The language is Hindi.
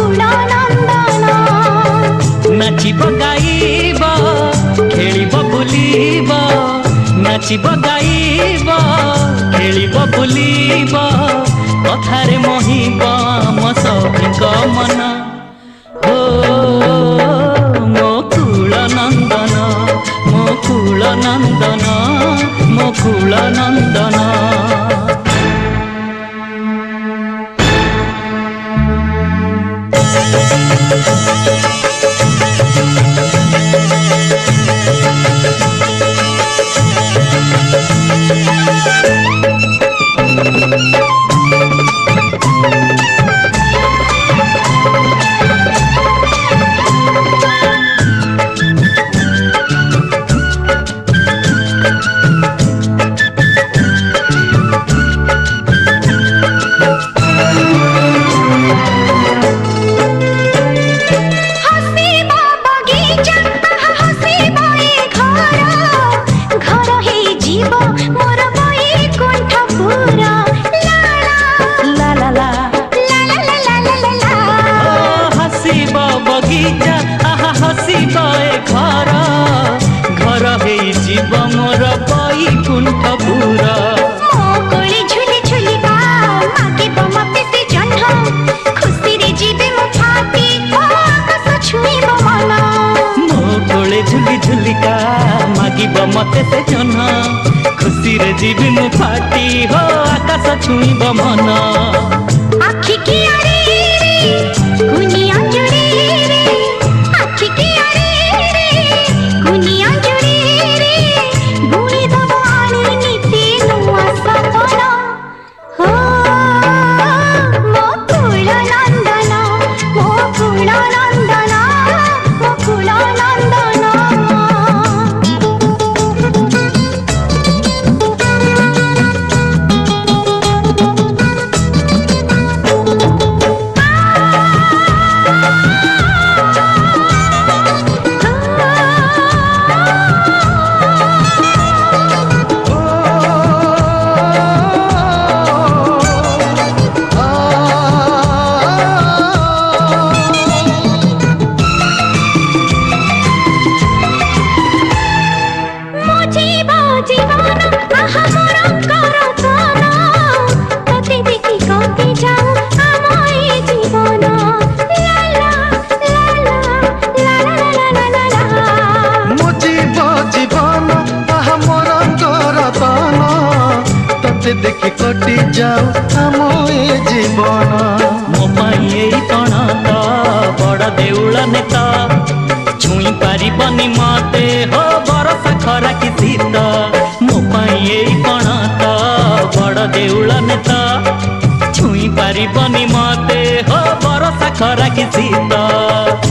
मुकुल नंदन नाचिब गाइब खेलिब बुलिब नाचिब गाइब खेलिब बुलिब कथारे मोहिब आम सखीक मन हो मुकुल नंदन मुकुल नंदन मुकुल नंदन मोर बैकुंठ पूरा मोकोले झुली झुलिका मागिब मते से जन्म खुशी रे जीवे मो फाटी ओ आकाश छुईब मन मोकोले झुली झुलिका मागिब मते से जन्म खुशी रे जीवे मो फाटी हो आकाश छुईब मन आखि की आरे गुनी अंजुरी रे आखि की आरे गुनी अंजुरी देखि कटि जाऊ आम ए जीवन मो पाई कण तो बड़ देउल नेता छुई पारिबनी मते हो बरसा खरा कि शीत मो पाई कण तो बड़ देउल नेता छुई पारिबनी मते हो बरसा खरा कि शीत